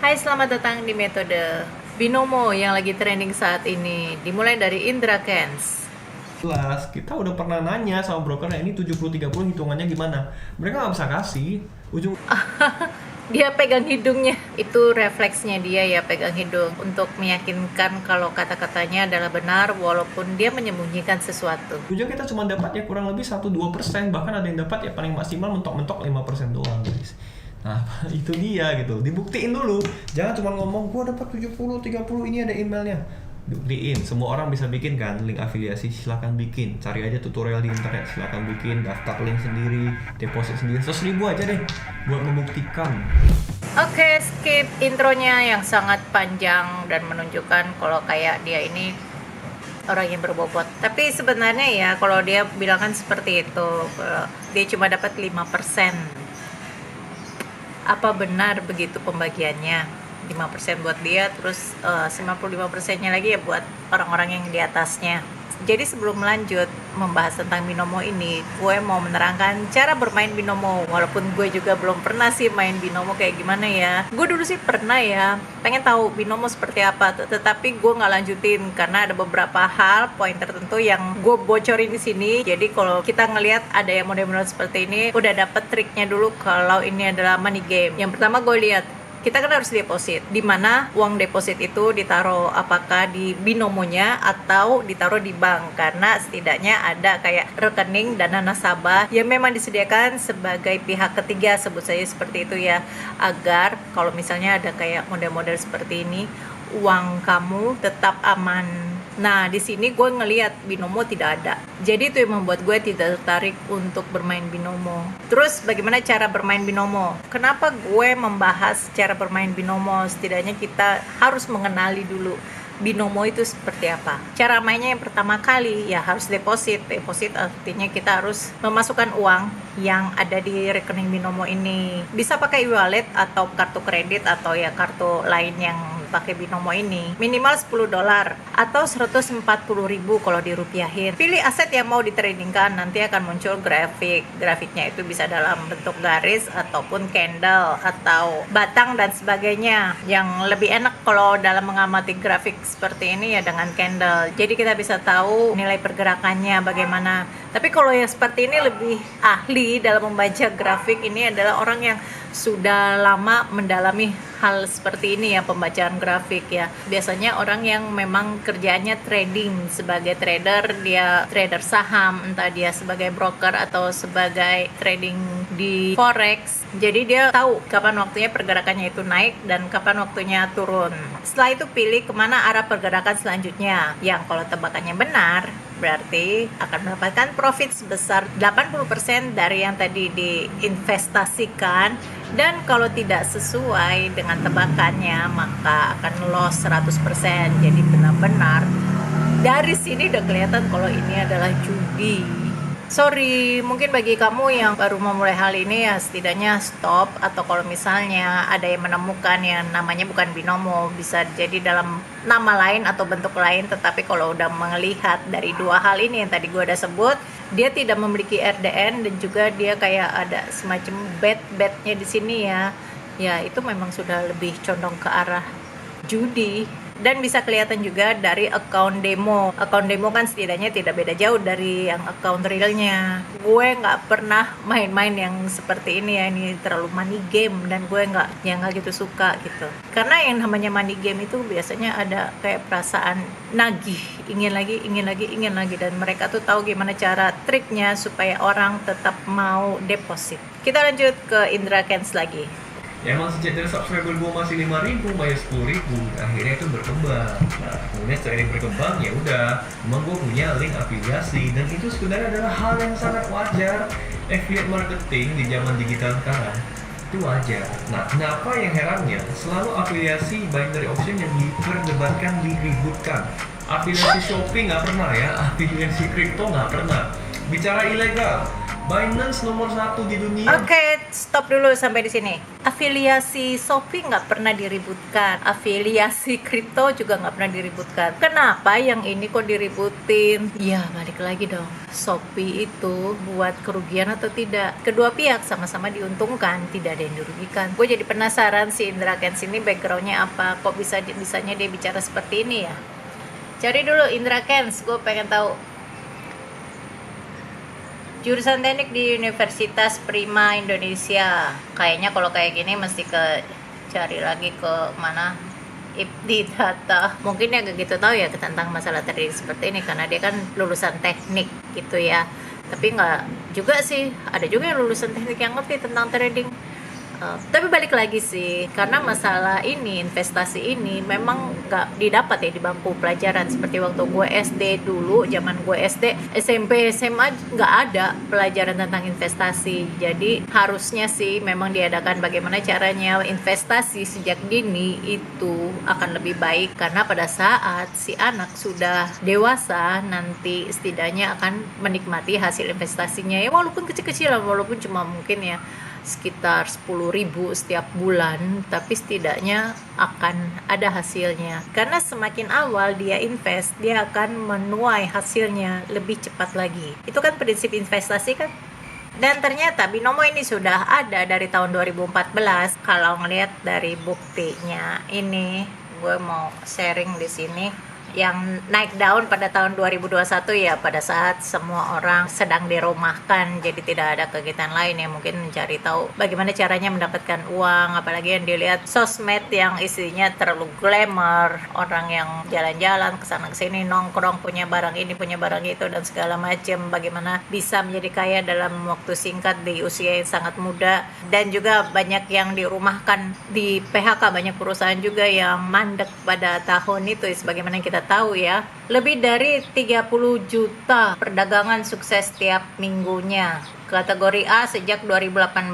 Hai, selamat datang di metode Binomo yang lagi trending saat ini. Dimulai dari Indra Kens. Jelas, kita udah pernah nanya sama brokernya ini 70-30 hitungannya gimana. Mereka nggak bisa kasih. Ujung Dia pegang hidungnya. Itu refleksnya dia ya, pegang hidung untuk meyakinkan kalau kata-katanya adalah benar walaupun dia menyembunyikan sesuatu. ujung kita cuma dapat ya kurang lebih 1-2%, bahkan ada yang dapat ya paling maksimal mentok-mentok 5% doang, guys. Nah, itu dia gitu. Dibuktiin dulu. Jangan cuma ngomong gua dapat 70-30, ini ada emailnya. Buktiin, semua orang bisa bikin kan link afiliasi, silahkan bikin. Cari aja tutorial di internet, silahkan bikin, daftar link sendiri, deposit sendiri, 100.000 aja deh buat membuktikan. Oke, skip intronya yang sangat panjang dan menunjukkan kalau kayak dia ini orang yang berbobot. Tapi sebenarnya ya kalau dia bilang kan seperti itu, kalau dia cuma dapat 5%. Apa benar begitu pembagiannya? 5% buat dia, terus 95%-nya lagi ya buat orang-orang yang di atasnya. Jadi sebelum lanjut membahas tentang binomo ini, gue mau menerangkan cara bermain binomo. Walaupun gue juga belum pernah sih main binomo kayak gimana ya. Gue dulu sih pernah ya, pengen tahu binomo seperti apa, tetapi gue nggak lanjutin karena ada beberapa hal, poin tertentu yang gue bocorin di sini. Jadi kalau kita ngelihat ada yang model-model seperti ini, udah dapet triknya dulu kalau ini adalah money game. Yang pertama gue lihat, kita kan harus deposit, di mana uang deposit itu ditaruh apakah di binomonya atau ditaruh di bank, karena setidaknya ada kayak rekening dana nasabah yang memang disediakan sebagai pihak ketiga, sebut saja seperti itu ya, agar kalau misalnya ada kayak model-model seperti ini uang kamu tetap aman. Nah, di sini gue ngelihat binomo tidak ada. Jadi itu yang membuat gue tidak tertarik untuk bermain binomo. Terus bagaimana cara bermain binomo? Kenapa gue membahas cara bermain binomo? Setidaknya kita harus mengenali dulu binomo itu seperti apa. Cara mainnya yang pertama kali ya harus deposit. Deposit artinya kita harus memasukkan uang yang ada di rekening binomo ini. Bisa pakai e-wallet atau kartu kredit atau ya kartu lain yang pakai binomo ini. Minimal $10 atau 140.000 kalau dirupiahin. Pilih aset yang mau ditradingkan, nanti akan muncul grafik. Grafiknya itu bisa dalam bentuk garis ataupun candle atau batang dan sebagainya. Yang lebih enak kalau dalam mengamati grafik seperti ini ya dengan candle. Jadi kita bisa tahu nilai pergerakannya bagaimana. Tapi kalau yang seperti ini lebih ahli dalam membaca grafik, ini adalah orang yang sudah lama mendalami hal seperti ini ya, pembacaan grafik ya. Biasanya orang yang memang kerjaannya trading, sebagai trader, dia trader saham, entah dia sebagai broker atau sebagai trading di forex. Jadi dia tahu kapan waktunya pergerakannya itu naik dan kapan waktunya turun. Setelah itu pilih kemana arah pergerakan selanjutnya. Yang kalau tebakannya benar, berarti akan mendapatkan profit sebesar 80% dari yang tadi diinvestasikan. Dan kalau tidak sesuai dengan tebakannya, maka akan loss 100%. Jadi benar-benar dari sini udah kelihatan kalau ini adalah judi. Sorry, mungkin bagi kamu yang baru memulai hal ini ya setidaknya stop. Atau kalau misalnya ada yang menemukan yang namanya bukan binomo, bisa jadi dalam nama lain atau bentuk lain. Tetapi kalau udah melihat dari dua hal ini yang tadi gue udah sebut, dia tidak memiliki RDN dan juga dia kayak ada semacam bet-betnya di sini ya. Ya itu memang sudah lebih condong ke arah judi. Dan bisa kelihatan juga dari account demo. Account demo kan setidaknya tidak beda jauh dari yang account realnya. Gue nggak pernah main-main yang seperti ini ya, ini terlalu money game dan gue nggak gitu suka gitu. Karena yang namanya money game itu biasanya ada kayak perasaan nagih, ingin lagi, dan mereka tuh tahu gimana cara triknya supaya orang tetap mau deposit. Kita lanjut ke Indra Kens lagi. Ya emang sejak dari subscriber gue masih 5.000, bayar 10.000, akhirnya itu berkembang. Nah, kemudian setelah ini berkembang, ya udah, memang gue punya link afiliasi dan itu sebenarnya adalah hal yang sangat wajar. Affiliate marketing di zaman digital sekarang itu wajar. Nah, kenapa yang herannya selalu afiliasi binary option yang diperdebatkan, diributkan. Afiliasi shopping nggak pernah ya, afiliasi kripto nggak pernah. Bicara ilegal, Binance nomor 1 di dunia. Oke, stop dulu sampai di sini. Afiliasi Shopee nggak pernah diributkan, afiliasi kripto juga nggak pernah diributkan. Kenapa yang ini kok diributin? Ya, balik lagi dong. Shopee itu buat kerugian atau tidak? Kedua pihak sama-sama diuntungkan, tidak ada yang dirugikan. Gue jadi penasaran si Indra Kents ini backgroundnya apa? Kok bisanya dia bicara seperti ini ya? Cari dulu Indra Kents, gue pengen tahu. Jurusan teknik di Universitas Prima Indonesia. Kayaknya kalau kayak gini mesti cari lagi ke mana, IPDI Data. Mungkin ya gak gitu tahu ya tentang masalah trading seperti ini karena dia kan lulusan teknik gitu ya. Tapi nggak juga sih, ada juga yang lulusan teknik yang ngerti tentang trading. Tapi balik lagi sih, karena masalah ini, investasi ini memang nggak didapat ya di bangku pelajaran. Seperti waktu gue SD dulu, zaman gue SD, SMP, SMA nggak ada pelajaran tentang investasi. Jadi harusnya sih memang diadakan bagaimana caranya investasi sejak dini itu akan lebih baik. Karena pada saat si anak sudah dewasa, nanti setidaknya akan menikmati hasil investasinya. Ya walaupun kecil-kecilan, walaupun cuma mungkin ya sekitar 10.000 setiap bulan, tapi setidaknya akan ada hasilnya. Karena semakin awal dia invest, dia akan menuai hasilnya lebih cepat lagi. Itu kan prinsip investasi kan. Dan ternyata binomo ini sudah ada dari tahun 2014. Kalau ngelihat dari buktinya ini, gue mau sharing di sini. Yang naik daun pada tahun 2021 ya, pada saat semua orang sedang dirumahkan, jadi tidak ada kegiatan lain yang mungkin mencari tahu bagaimana caranya mendapatkan uang, apalagi yang dilihat sosmed yang isinya terlalu glamour, orang yang jalan-jalan kesana kesini nongkrong, punya barang ini punya barang itu dan segala macam, bagaimana bisa menjadi kaya dalam waktu singkat di usia yang sangat muda. Dan juga banyak yang dirumahkan, di PHK, banyak perusahaan juga yang mandek pada tahun itu. Sebagaimana kita tahu ya, lebih dari 30 juta perdagangan sukses tiap minggunya. Kategori A sejak 2018.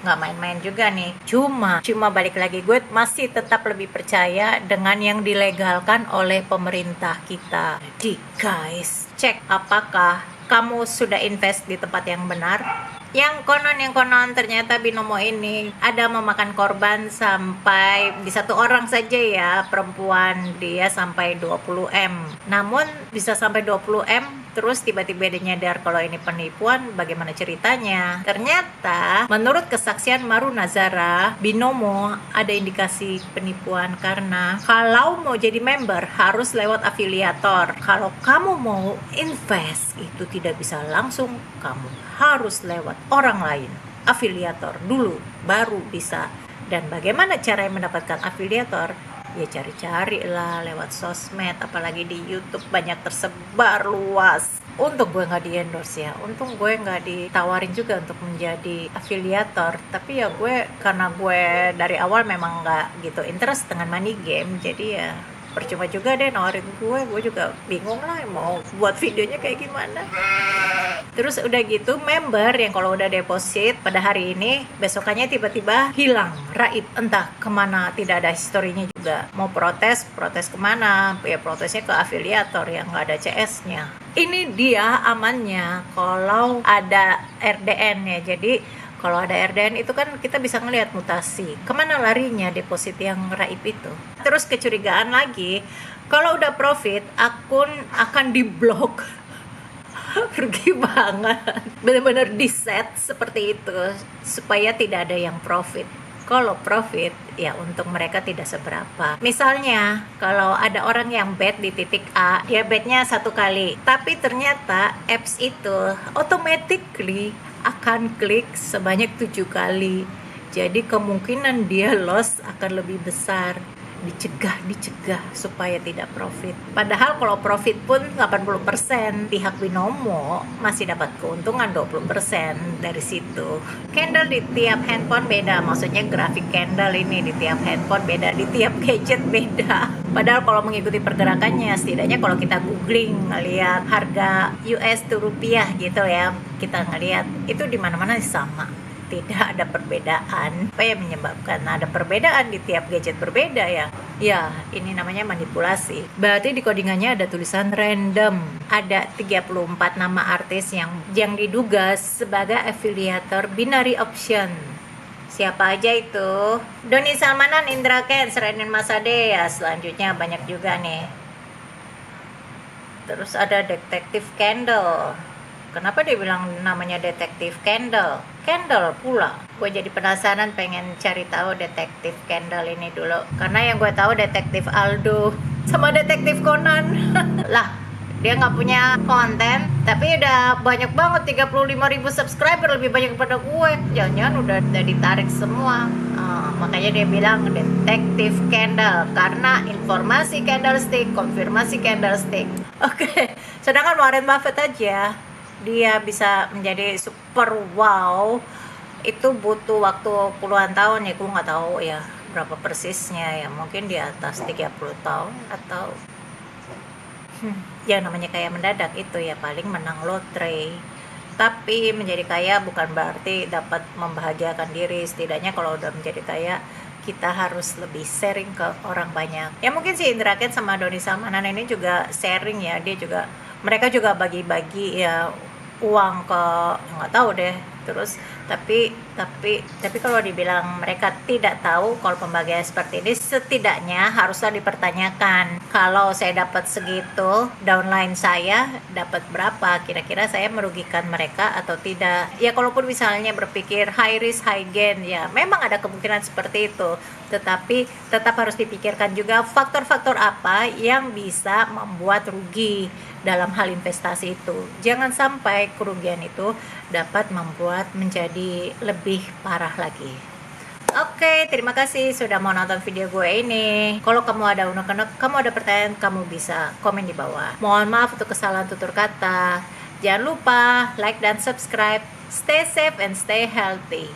Nggak main-main juga nih. Cuma balik lagi, gue masih tetap lebih percaya dengan yang dilegalkan oleh pemerintah kita. Jadi guys, cek apakah kamu sudah invest di tempat yang benar. Yang konon ternyata binomo ini ada memakan korban sampai di satu orang saja ya, perempuan, dia sampai 20M. Namun bisa sampai 20M terus tiba-tiba dia nyadar kalau ini penipuan. Bagaimana ceritanya? Ternyata menurut kesaksian Maru Nazara, binomo ada indikasi penipuan karena kalau mau jadi member harus lewat afiliator. Kalau kamu mau invest itu tidak bisa langsung, kamu harus lewat orang lain, afiliator dulu baru bisa. Dan bagaimana cara mendapatkan afiliator? Ya cari-cari lah lewat sosmed, apalagi di YouTube banyak tersebar luas. Untung gue nggak di endorse ya, untung gue nggak ditawarin juga untuk menjadi afiliator. Tapi ya gue, karena gue dari awal memang nggak gitu interest dengan money game, jadi ya percuma juga deh nawarin gue juga bingung lah mau buat videonya kayak gimana. Terus udah gitu member yang kalau udah deposit pada hari ini, besokannya tiba-tiba hilang, raib, entah kemana, tidak ada historinya juga. Mau protes kemana? Ya protesnya ke afiliator yang nggak ada CS-nya. Ini dia amannya kalau ada RDN ya. Jadi kalau ada RDN itu kan kita bisa ngelihat mutasi, kemana larinya deposit yang raib itu. Terus kecurigaan lagi, kalau udah profit, akun akan diblok. Rugi banget. Benar-benar di set seperti itu supaya tidak ada yang profit. Kalau profit, ya untuk mereka tidak seberapa. Misalnya, kalau ada orang yang bet di titik A, dia betnya 1 kali, tapi ternyata apps itu automatically akan klik sebanyak 7 kali. Jadi kemungkinan dia loss akan lebih besar. Dicegah supaya tidak profit. Padahal kalau profit pun 80%, pihak binomo masih dapat keuntungan 20% dari situ. Candle di tiap handphone beda, maksudnya grafik candle ini di tiap handphone beda, di tiap gadget beda. Padahal kalau mengikuti pergerakannya, setidaknya kalau kita googling ngelihat harga US to rupiah gitu ya, kita ngelihat itu di mana-mana sama. Tidak ada perbedaan. Apa yang menyebabkan ada perbedaan di tiap gadget berbeda ya? Ya, ini namanya manipulasi. Berarti di codingannya ada tulisan random. Ada 34 nama artis yang diduga sebagai afiliator binary option. Siapa aja itu? Doni Salmanan, Indra Kents, Raden Masade. Ya, selanjutnya banyak juga nih. Terus ada Detektif Kendall. Kenapa dia bilang namanya Detektif Kendall? Kendall pula. Gue jadi penasaran, pengen cari tahu Detektif Kendall ini dulu. Karena yang gue tahu Detektif Aldo sama Detektif Conan. Lah, dia nggak punya konten, tapi udah banyak banget, 35.000 subscriber, lebih banyak daripada gue. Jangan-jangan udah ditarik semua. Makanya dia bilang Detektif Kendall, karena informasi candlestick, konfirmasi candlestick. Oke. Sedangkan Warren Buffett aja, dia bisa menjadi super wow, itu butuh waktu puluhan tahun ya. Gue nggak tahu ya berapa persisnya ya, mungkin di atas 30 tahun atau ya namanya kaya mendadak itu ya, paling menang lotre. Tapi menjadi kaya bukan berarti dapat membahagiakan diri. Setidaknya kalau udah menjadi kaya, kita harus lebih sharing ke orang banyak. Ya mungkin si Indra Kents sama Doni Salmanan ini juga sharing ya, mereka juga bagi-bagi ya uang ke, nggak tahu deh. Terus tapi kalau dibilang mereka tidak tahu kalau pembagian seperti ini, setidaknya haruslah dipertanyakan. Kalau saya dapat segitu, downline saya dapat berapa, kira-kira saya merugikan mereka atau tidak. Ya kalaupun misalnya berpikir high risk high gain, ya memang ada kemungkinan seperti itu, tetapi tetap harus dipikirkan juga faktor-faktor apa yang bisa membuat rugi dalam hal investasi itu. Jangan sampai kerugian itu dapat membuat menjadi lebih parah lagi. Oke, terima kasih sudah mau nonton video gue ini. Kalau kamu ada unek-unek, kamu ada pertanyaan, kamu bisa komen di bawah. Mohon maaf untuk kesalahan tutur kata. Jangan lupa like dan subscribe. Stay safe and stay healthy.